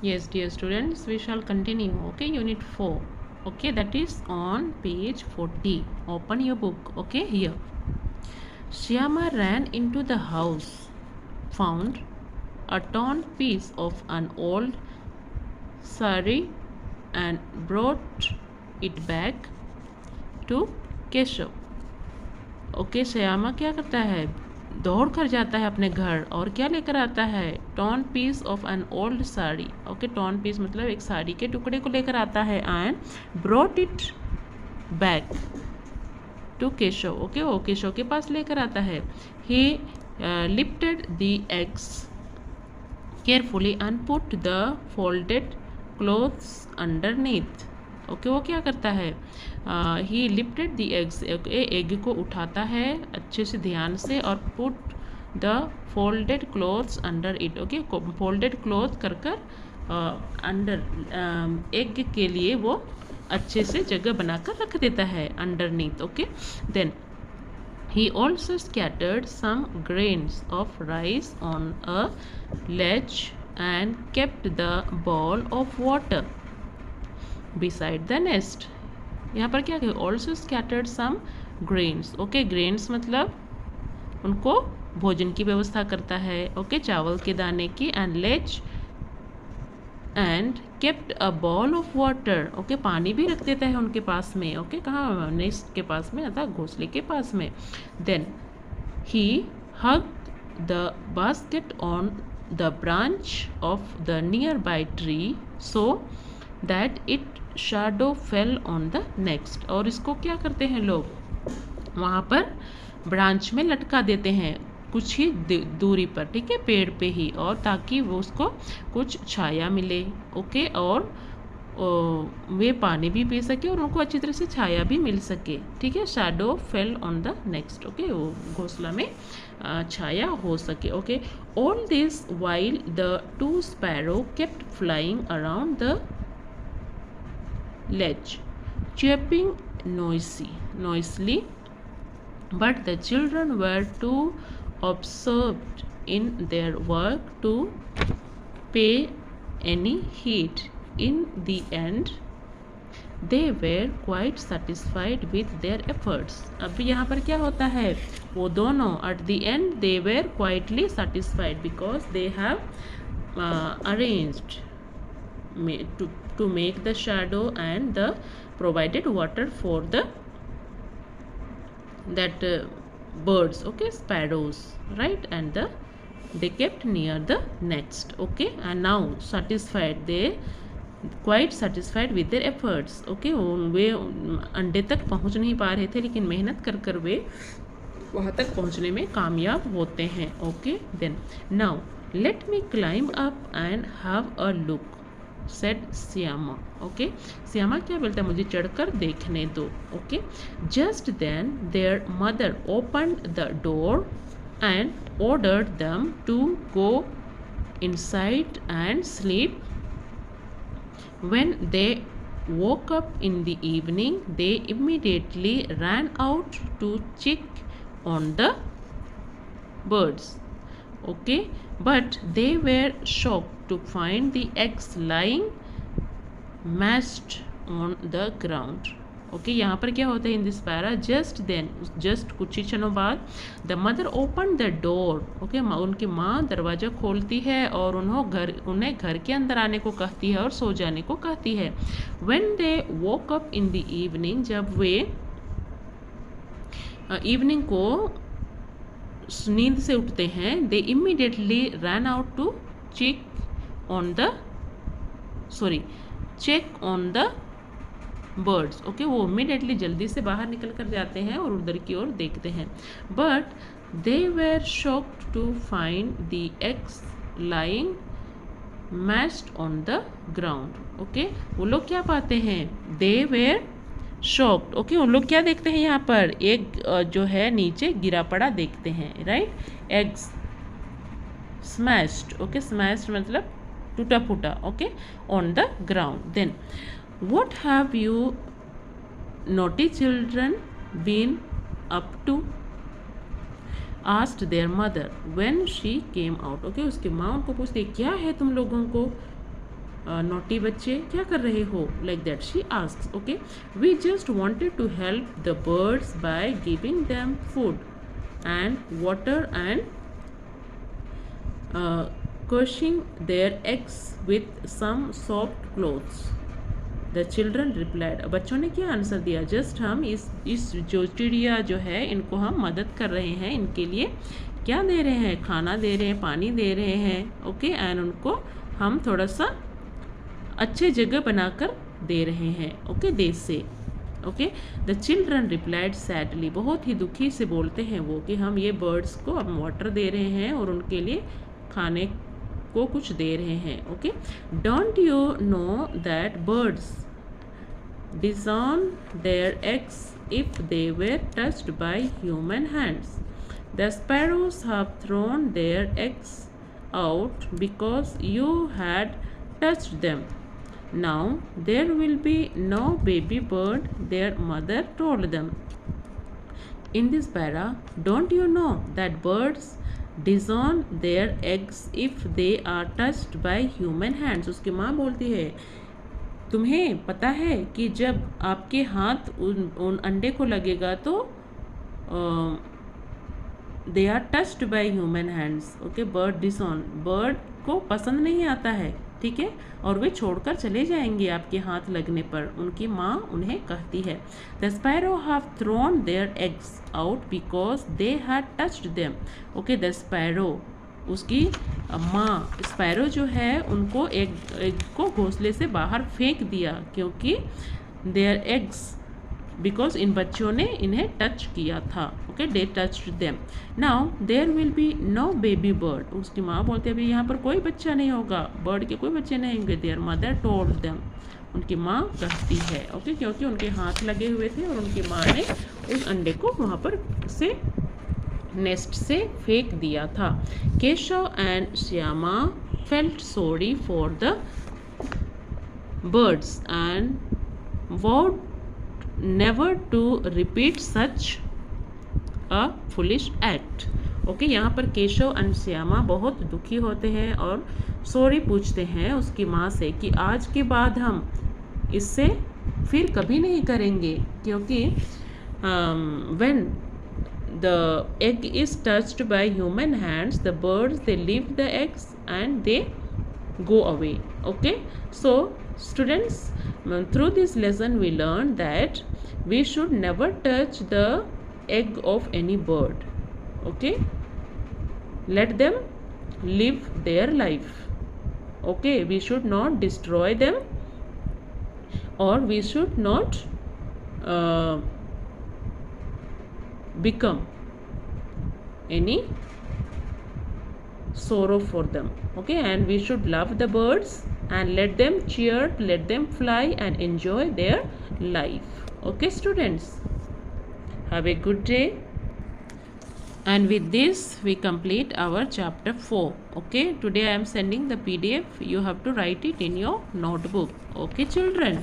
Yes, dear students, we shall continue. Okay, unit 4. Okay, that is on page 40. Open your book. Okay, here. Shyama ran into the house, found a torn piece of an old sari, and brought it back to Keshav. Okay, Shyama क्या करता है, दौड़ कर जाता है अपने घर और क्या लेकर आता है, torn piece of an old sari. Okay, torn piece मतलब एक साड़ी के टुकड़े को लेकर आता है and brought it back to Keshav. Okay, वो केशव के पास लेकर आता है. He lifted the eggs carefully and put the folded clothes underneath. Okay, वो क्या करता है, he lifted the eggs, egg को उठाता है अच्छे से ध्यान से और put the folded clothes under it. Okay, folded cloth कर कर अंडर एग के लिए वो अच्छे से जगह बनाकर रख देता है underneath. Okay, then he also scattered some grains of rice on a ledge and kept the bowl of water beside the nest. यहाँ पर क्या है, also scattered some grains. Okay, grains मतलब उनको भोजन की व्यवस्था करता है. ओके, चावल के दाने की. And ledge and kept a ball of water. Okay, पानी भी रख देता है उनके पास में. ओके, कहाँ, नेस्ट के पास में अर्थात घोंसले के पास में. Then he hug the basket on the branch of the nearby tree so that it shadow fell on the next. और इसको क्या करते हैं लोग, वहाँ पर ब्रांच में लटका देते हैं कुछ ही दूरी पर, ठीक है, पेड़ पे ही, और ताकि वो उसको कुछ छाया मिले. ओके, और वे पानी भी पी सके और उनको अच्छी तरह से छाया भी मिल सके. ठीक है, shadow fell on the next. Okay, वो घोंसला में छाया हो सके. Okay, all this while the two sparrow kept flying around the ledge, chirping noisily, but the children were too absorbed in their work to pay any heed. In the end, they were quite satisfied with their efforts. अब यहाँ पर क्या होता है, वो दोनों at the end they were quietly satisfied because they have arranged to make the shadow and the provided water for the that birds. Okay, sparrows, right, and they kept near the nest. Okay, and now satisfied, they quite satisfied with their efforts. Okay, वे अंडे तक पहुंच नहीं पा रहे थे लेकिन मेहनत कर कर वे वहाँ तक पहुँचने में कामयाब होते हैं. Okay, then now let me climb up and have a look, said Shyama. Okay, Shyama क्या बोलता है, मुझे चढ़कर देखने दो. Okay, just then their mother opened the door and ordered them to go inside and sleep. When they woke up in the evening, they immediately ran out to check on the birds. Okay, but they were shocked to find the eggs lying mashed on the ground. Okay, यहाँ पर क्या होता है in this para, just then, just कुछ ही क्षणों बाद, the mother open the door. Okay, उनकी माँ दरवाज़ा खोलती है और उन्हें घर के अंदर आने को कहती है और सो जाने को कहती है. When they woke up in the evening, जब वे इवनिंग को नींद से उठते हैं, they immediately run out to check on the birds. Okay, वो इमीडिएटली जल्दी से बाहर निकल कर जाते हैं और उधर की ओर देखते हैं. But they were shocked to find the eggs lying mashed on the ground. Okay, वो लोग क्या पाते हैं, दे वेर शॉक्ड. ओके, उन लोग क्या देखते हैं, यहाँ पर एक जो है नीचे गिरा पड़ा देखते हैं, right. Eggs smashed. Okay, smashed मतलब टूटा फूटा. Okay, on the ground. Then what have you naughty children been up to, asked their mother when she came out. Okay, उसकी माँ उनको पूछती है क्या है तुम लोगों को नोटी बच्चे क्या कर रहे हो, like that she asks. Okay, we just wanted to help the birds by giving them food and water and crushing their eggs with some soft clothes. The children replied. बच्चों ने क्या आंसर दिया, just हम इस जो चिड़िया जो है इनको हम मदद कर रहे हैं, इनके लिए क्या दे रहे हैं, खाना दे रहे हैं, पानी दे रहे हैं. ओके, एंड उनको हम थोड़ा सा अच्छे जगह बनाकर दे रहे हैं. ओके, देश से. Okay, the children replied sadly. बहुत ही दुखी से बोलते हैं वो कि हम ये बर्ड्स को अब वाटर दे रहे हैं और उनके लिए खाने को कुछ दे रहे हैं. Okay, don't you know that birds disown their eggs if they were touched by human hands. The sparrows have thrown their eggs out because you had touched them. Now there will be no baby bird, their mother told them. In this para, don't you know that birds disown their eggs if they are touched by human hands. उसकी माँ बोलती है, तुम्हें पता है कि जब आपके हाथ उन अंडे को लगेगा तो they are touched by human hands. Okay, bird disown, bird को पसंद नहीं आता है, ठीक है, और वे छोड़कर चले जाएंगे आपके हाथ लगने पर, उनकी माँ उन्हें कहती है. The sparrow have thrown their eggs out because they had touched them. Okay, the sparrow, उसकी माँ स्पैरो जो है उनको एग को घोंसले से बाहर फेंक दिया क्योंकि देयर एग्स, बिकॉज इन बच्चों ने इन्हें टच किया था. Okay, they touched them. Now there will be no baby bird. उसकी माँ बोलती है अभी यहाँ पर कोई बच्चा नहीं होगा, बर्ड के कोई बच्चे नहीं होंगे. There mother told them. उनकी माँ कहती है. ओके, क्योंकि उनके हाथ लगे हुए थे और उनकी माँ ने उस अंडे को वहाँ पर से नेस्ट से फेंक दिया था. Keshav and Shyama felt sorry for the birds and vowed never to repeat such a foolish act. Okay, यहाँ पर केशव एंड श्यामा बहुत दुखी होते हैं और सॉरी पूछते हैं उसकी माँ से कि आज के बाद हम इससे फिर कभी नहीं करेंगे, क्योंकि when the egg is touched by human hands, the birds they leave the eggs and they go away. Okay, so students, through this lesson we learned that we should never touch the egg of any bird. Okay, let them live their life. Okay, we should not destroy them or we should not become any sorrow for them. Okay, and we should love the birds and let them cheer, let them fly and enjoy their life. Okay students, have a good day. And with this we complete our chapter 4. Okay, today I am sending the PDF. You have to write it in your notebook. Okay children.